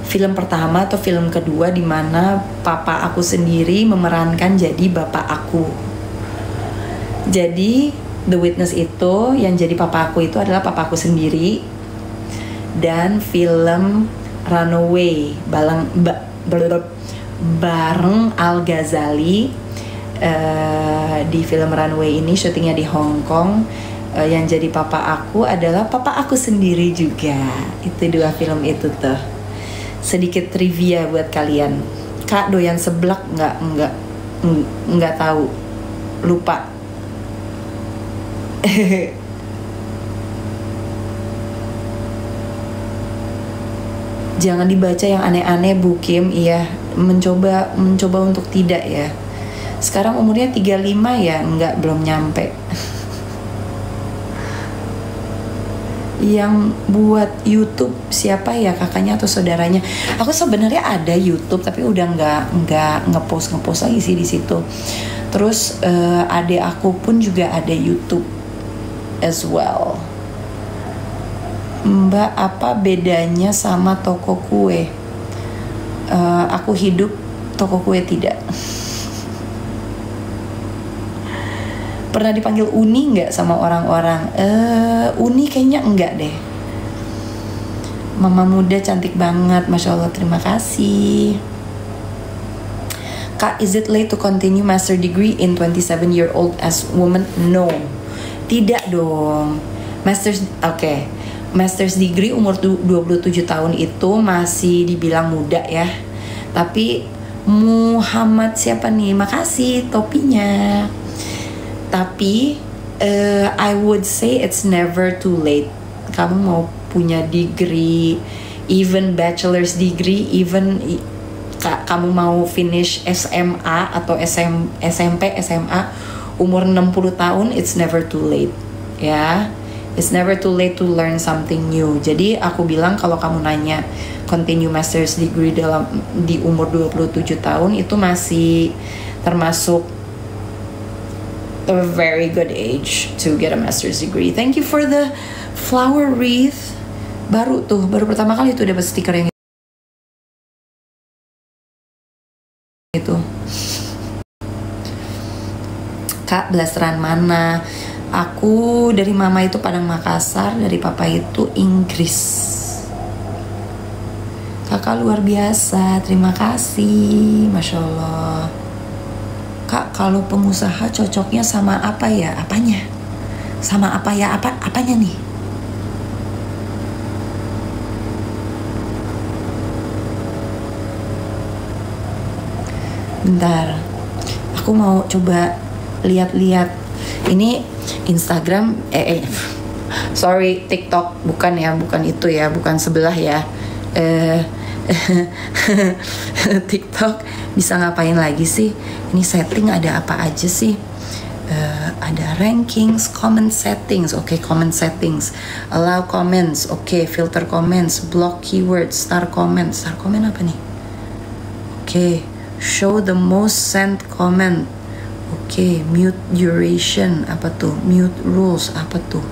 film pertama atau film kedua di mana papa aku sendiri memerankan jadi bapak aku. Jadi The Witness itu yang jadi papa aku itu adalah papa aku sendiri. Dan film Runaway bareng Al Ghazali. Di film Runaway ini syutingnya di Hong Kong. Yang jadi papa aku adalah papa aku sendiri juga. Itu 2 film itu tuh. Sedikit trivia buat kalian. Kak doyan seblak nggak tahu, lupa. Jangan dibaca yang aneh-aneh Bu Kim. Iya, mencoba untuk tidak ya. Sekarang umurnya 35 ya, belum nyampe. Yang buat YouTube siapa ya, kakaknya atau saudaranya? Aku sebenarnya ada YouTube tapi udah nggak ngepost lagi sih di situ. Terus adik aku pun juga ada YouTube as well. Mbak, apa bedanya sama toko kue? Aku hidup, toko kue tidak. Pernah dipanggil Uni nggak sama orang-orang? Uni kayaknya enggak deh. Mama muda cantik banget, Masya Allah, terima kasih. Kak, is it late to continue master degree in 27-year-old as woman? No, tidak dong. Master's degree umur 27 tahun itu masih dibilang muda ya. Tapi Muhammad siapa nih? Makasih topinya. Tapi I would say it's never too late. Kamu mau punya degree, even bachelor's degree, even kamu mau finish SMA atau SMP, SMA umur 60 tahun, it's never too late. Ya, it's never too late to learn something new. Jadi aku bilang kalau kamu nanya continue master's degree di umur 27 tahun itu masih termasuk a very good age to get a master's degree. Thank you for the flower wreath. Baru pertama kali tuh dapat stiker yang itu. Kak, blasteran mana? Aku dari mama itu Padang Makassar, dari papa itu Inggris. Kakak luar biasa, terima kasih, Masya Allah. Kak, kalau pengusaha cocoknya sama apa ya? Apanya? Sama apa ya? Apanya nih? Bentar, aku mau coba lihat-lihat. Ini Instagram, sorry, TikTok, bukan itu ya, bukan sebelah ya. TikTok bisa ngapain lagi sih? Ini setting ada apa aja sih? Ada rankings, comment settings, oke, comment settings, allow comments, oke, filter comments, block keywords, star comment apa nih? Oke, show the most sent comment, oke, mute duration, apa tuh? Mute rules, apa tuh?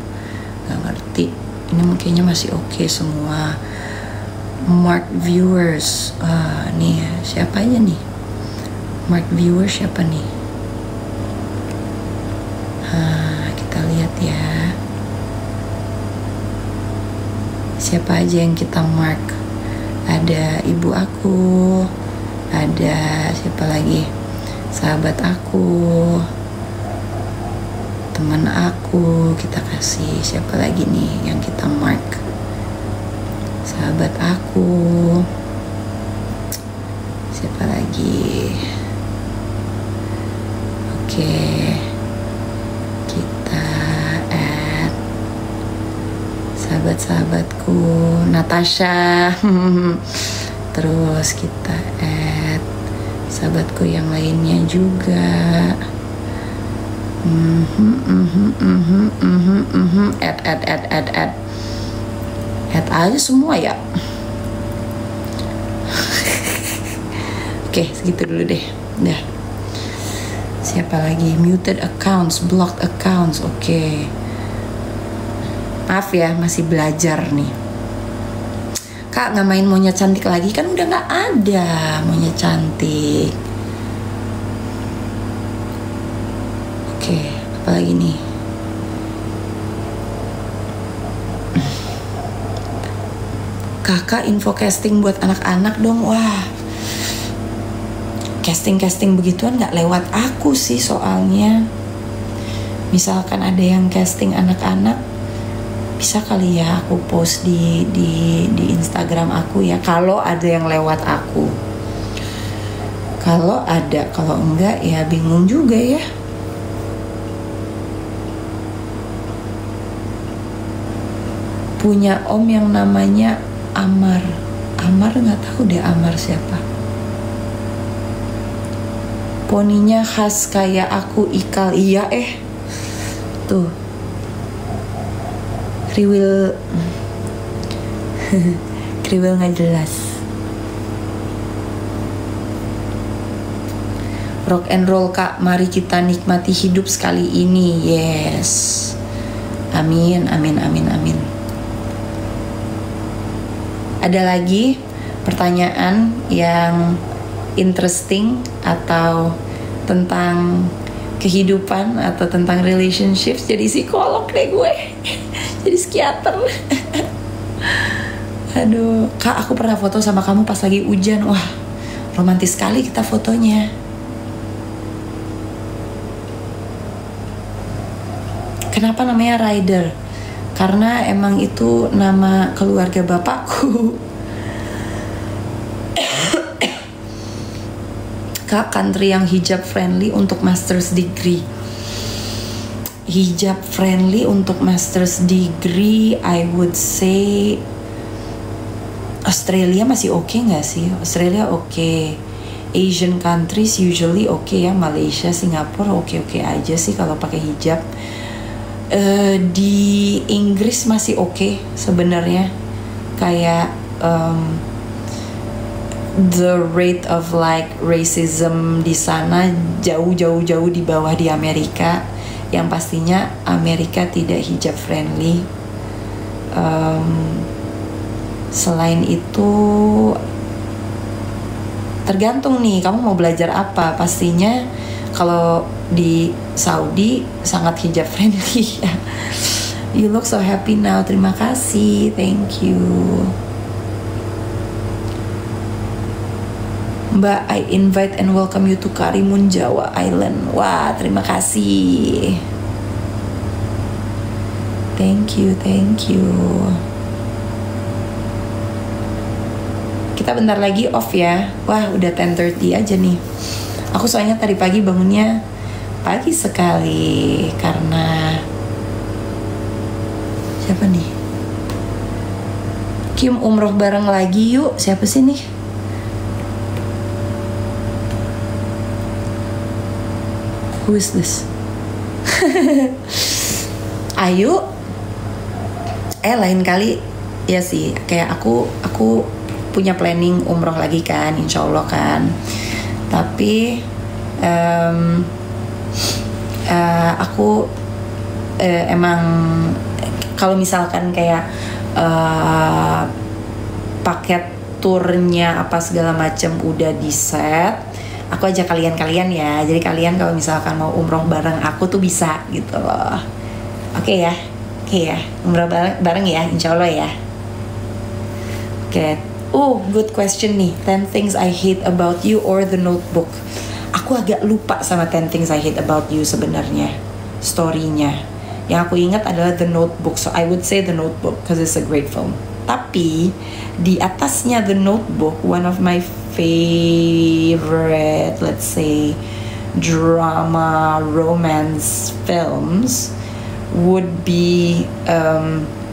Gak ngerti. Ini kayaknya masih oke semua. Mark viewers, nih siapa aja nih? Mark viewers siapa nih? Kita lihat ya. Siapa aja yang kita mark? Ada ibu aku, ada siapa lagi? Sahabat aku, teman aku, kita kasih siapa lagi nih yang kita mark? Sahabat aku, siapa lagi? Oke, kita add sahabat-sahabatku, Natasha. Terus kita add sahabatku yang lainnya juga. Add aja semua ya. Oke, segitu dulu deh. Dah. Siapa lagi? Muted accounts, blocked accounts. Oke. Maaf ya, masih belajar nih. Kak, nggak main monyet cantik lagi? Kan udah nggak ada monyet cantik. Oke, apa lagi nih? Kakak info casting buat anak-anak dong. Wah, casting begituan nggak lewat aku sih soalnya. Misalkan ada yang casting anak-anak, bisa kali ya aku post di Instagram aku ya, kalau ada yang lewat aku. Kalau ada, kalau enggak ya bingung juga ya. Punya om yang namanya Amar nggak tahu deh Amar siapa. Poninya khas kayak aku, Ikal. Iya tuh kriwil nggak jelas. Rock and roll Kak, mari kita nikmati hidup sekali ini. Yes, amin. Ada lagi pertanyaan yang interesting atau tentang kehidupan atau tentang relationships, jadi psikolog deh gue. Jadi psikiater. Aduh, Kak, aku pernah foto sama kamu pas lagi hujan. Wah, romantis sekali kita fotonya. Kenapa namanya Rider? Karena emang itu nama keluarga bapakku. Kak, country yang hijab friendly untuk master's degree. Hijab friendly untuk master's degree, I would say Australia masih oke nggak sih? Australia oke. Asian countries usually oke ya. Malaysia, Singapura oke aja sih kalau pakai hijab. Di Inggris masih oke sebenarnya. Kayak the rate of like racism di sana jauh di bawah di Amerika. Yang pastinya Amerika tidak hijab friendly. Selain itu tergantung nih kamu mau belajar apa. Pastinya kalau di Saudi sangat hijab friendly. You look so happy now. Terima kasih, thank you. Mbak, I invite and welcome you to Karimun Jawa Island. Wah, terima kasih. Thank you. Kita bentar lagi off ya. Wah, udah 10:30 aja nih. Aku soalnya tadi pagi bangunnya pagi sekali karena siapa nih? Kim umroh bareng lagi yuk. Siapa sih nih? Who is this? Ayu. Lain kali ya sih. Kayak aku punya planning umroh lagi kan, insya Allah kan. Tapi aku emang kalau misalkan kayak paket turnya apa segala macam udah di set, aku ajak kalian ya. Jadi kalian kalau misalkan mau umroh bareng aku tuh bisa gitu loh. Oke ya, umroh bareng ya, insya Allah ya. Oke. Good question nih. 10 things I hate about you or The Notebook. Aku agak lupa sama 10 things I hate about you sebenarnya. Story-nya. Yang aku ingat adalah The Notebook. So I would say The Notebook because it's a great film. Tapi di atasnya The Notebook, one of my favorite, let's say, drama romance films would be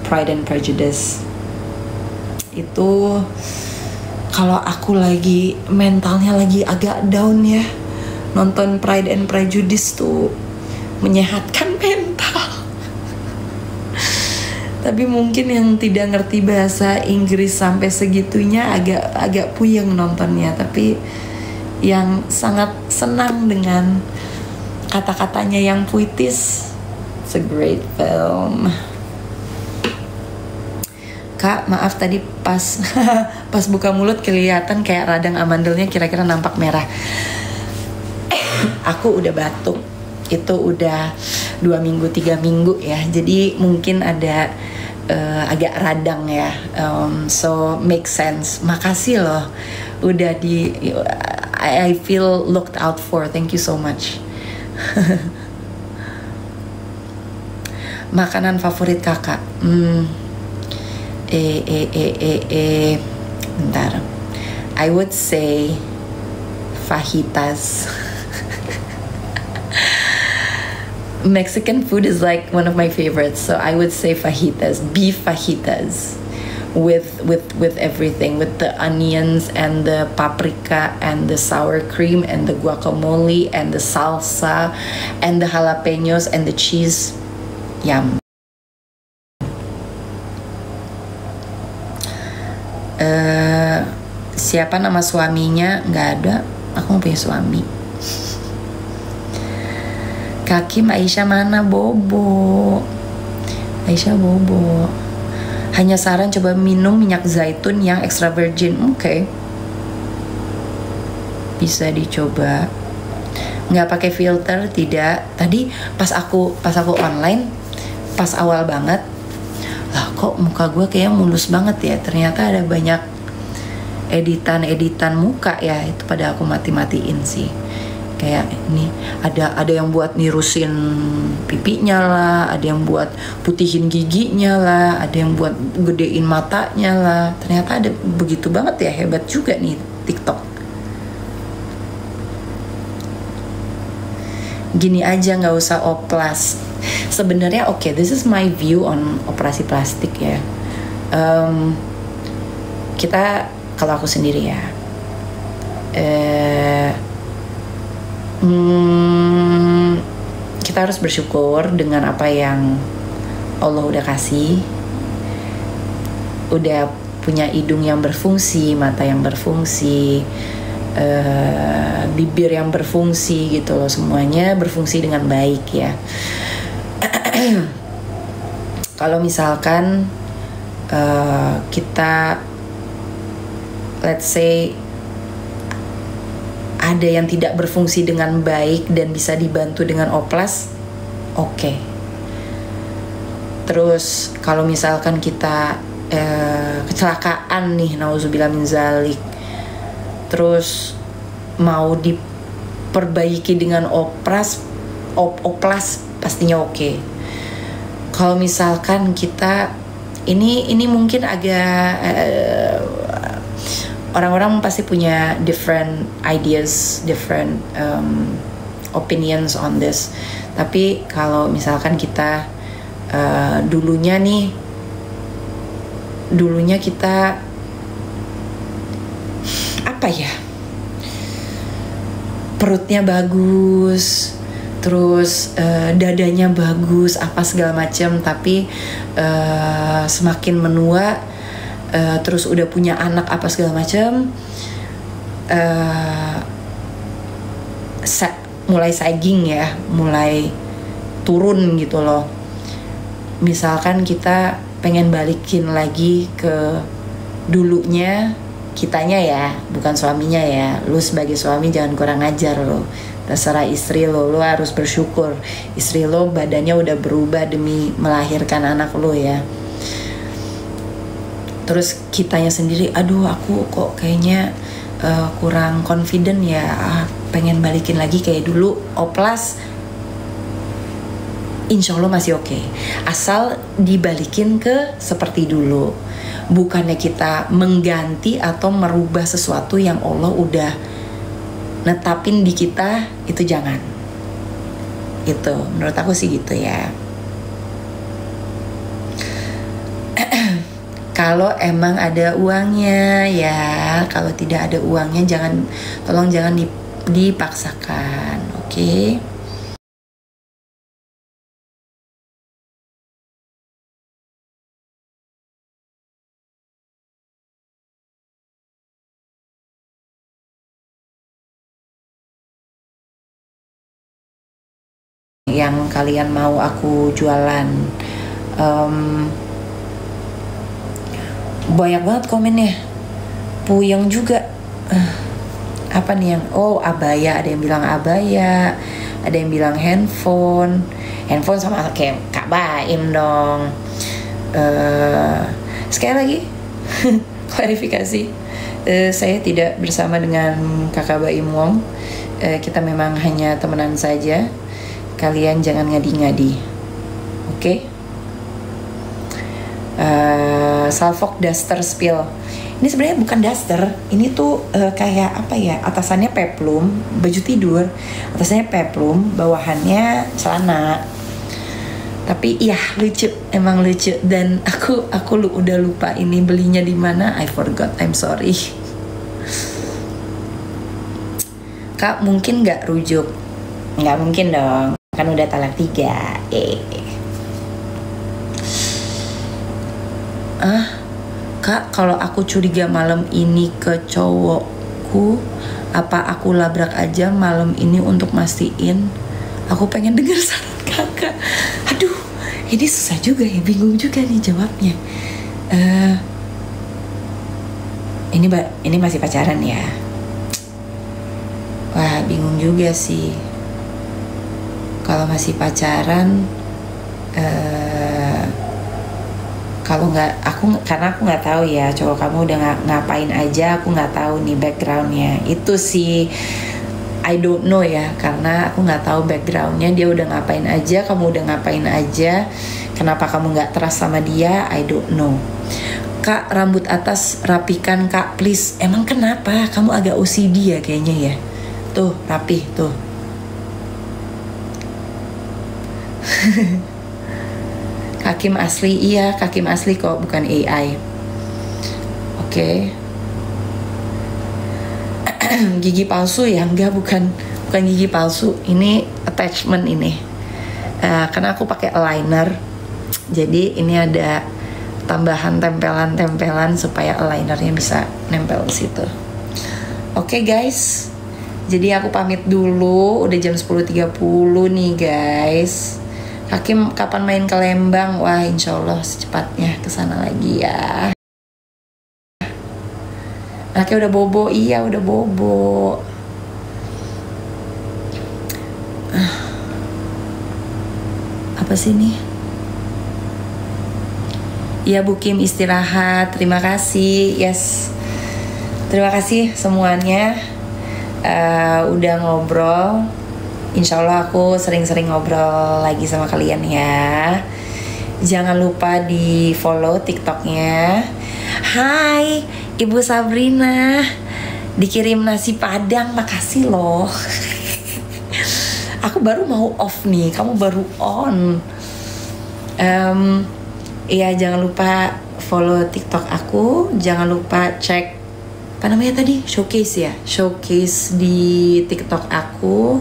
Pride and Prejudice. Itu kalau aku lagi mentalnya lagi agak down ya, nonton Pride and Prejudice tuh menyehatkan mental. Tapi mungkin yang tidak ngerti bahasa Inggris sampai segitunya agak puyeng nontonnya. Tapi yang sangat senang dengan kata-katanya yang puitis, it's a great film. Kak, maaf tadi pas buka mulut kelihatan kayak radang amandelnya kira-kira nampak merah. Aku udah batuk. Itu udah 2 minggu 3 minggu ya. Jadi mungkin ada agak radang ya. So make sense. Makasih loh udah I feel looked out for. Thank you so much. Makanan favorit kakak? Bentar. I would say fajitas. Mexican food is like one of my favorites, so I would say fajitas, beef fajitas, with everything, with the onions and the paprika and the sour cream and the guacamole and the salsa and the jalapenos and the cheese. Yum. Siapa nama suaminya? Nggak ada. Aku nggak punya suami. Kakim, Aisyah mana? Bobo. Aisyah bobo. Hanya saran coba minum minyak zaitun yang extra virgin. Oke. Bisa dicoba. nggak pakai filter, tidak. Tadi pas aku online, pas awal banget, lah kok muka gue kayak mulus banget ya. Ternyata ada banyak editan muka ya, itu pada aku mati-matiin sih. Kayak ini ada yang buat nirusin pipinya lah, ada yang buat putihin giginya lah, ada yang buat gedein matanya lah. Ternyata ada begitu banget ya, hebat juga nih TikTok. Gini aja nggak usah oplas. Sebenarnya oke, this is my view on operasi plastik ya. Kita, kalau aku sendiri ya, kita harus bersyukur dengan apa yang Allah udah kasih. Udah punya hidung yang berfungsi, mata yang berfungsi, bibir yang berfungsi gitu loh. Semuanya berfungsi dengan baik ya. Kalau misalkan kita, let's say, ada yang tidak berfungsi dengan baik dan bisa dibantu dengan oplas, oke. Terus kalau misalkan kita kecelakaan nih, nauzubillah min zalik, terus mau diperbaiki dengan oplas pastinya oke. Kalau misalkan kita ini mungkin agak orang-orang pasti punya different ideas, different opinions on this. Tapi kalau misalkan kita dulunya kita apa ya, perutnya bagus, terus dadanya bagus, apa segala macam, tapi semakin menua, terus udah punya anak apa segala macam, mulai sagging ya, mulai turun gitu loh. Misalkan kita pengen balikin lagi ke dulunya, kitanya ya, bukan suaminya ya. Lu sebagai suami jangan kurang ajar lo. Terserah istri lo harus bersyukur. Istri lo badannya udah berubah demi melahirkan anak lo ya. Terus kitanya sendiri, aduh aku kok kayaknya kurang confident ya, pengen balikin lagi kayak dulu, oplas. Insya Allah masih oke, asal dibalikin ke seperti dulu. Bukannya kita mengganti atau merubah sesuatu yang Allah udah netapin di kita, itu jangan. Itu menurut aku sih gitu ya. Kalau emang ada uangnya ya, kalau tidak ada uangnya tolong jangan dipaksakan, oke? Yang kalian mau aku jualan, banyak banget komennya, puyeng juga. Apa nih yang, abaya, ada yang bilang abaya, ada yang bilang handphone sama kayak Kak Baim dong. Sekali lagi klarifikasi, saya tidak bersama dengan Kakak Baim Wong. Kita memang hanya temenan saja. Kalian jangan ngadi-ngadi, oke? Salfok duster spill. Ini sebenarnya bukan duster, ini tuh kayak apa ya? Atasannya peplum, baju tidur. Atasannya peplum, bawahannya celana. Tapi iya lucu, emang lucu. Dan aku udah lupa ini belinya di mana. I forgot, I'm sorry. Kak, mungkin nggak rujuk? Nggak mungkin dong, kan udah talak 3. Kak, kalau aku curiga malam ini ke cowokku, apa aku labrak aja malam ini untuk mastiin? Aku pengen denger saran kakak. Aduh, ini susah juga ya, bingung juga nih jawabnya. Ini masih pacaran ya? Wah, bingung juga sih. Kalau masih pacaran, kalau nggak, karena aku nggak tahu ya cowok kamu udah ngapain aja, aku nggak tahu nih backgroundnya. Itu sih I don't know ya, karena aku nggak tahu backgroundnya, dia udah ngapain aja, kamu udah ngapain aja, kenapa kamu nggak trust sama dia, I don't know. Kak, rambut atas rapikan kak please. Emang kenapa? Kamu agak OCD ya kayaknya ya. Tuh, rapih tuh. Kakim asli, iya Kakim asli kok, bukan AI. Oke. Gigi palsu ya? Enggak, bukan gigi palsu. Ini attachment ini. Karena aku pakai aligner, jadi ini ada tambahan tempelan-tempelan supaya alignernya bisa nempel di situ. Oke guys, jadi aku pamit dulu. Udah jam 10.30 nih guys. Hakim kapan main ke Lembang? Wah, insya Allah secepatnya kesana lagi ya. Anaknya udah bobo, iya udah bobo. Apa sih nih? Iya Bu Kim istirahat, terima kasih. Yes, terima kasih semuanya udah ngobrol. Insya Allah aku sering-sering ngobrol lagi sama kalian ya. Jangan lupa di follow TikToknya. Hai Ibu Sabrina, dikirim nasi padang, makasih loh. Aku baru mau off nih, kamu baru on. Iya, jangan lupa follow TikTok aku. Jangan lupa cek apa namanya tadi, showcase ya, showcase di TikTok aku.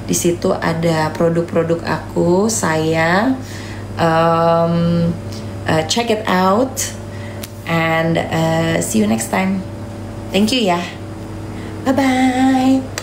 Di situ ada produk-produk aku, saya. Check it out and see you next time. Thank you ya. Bye bye.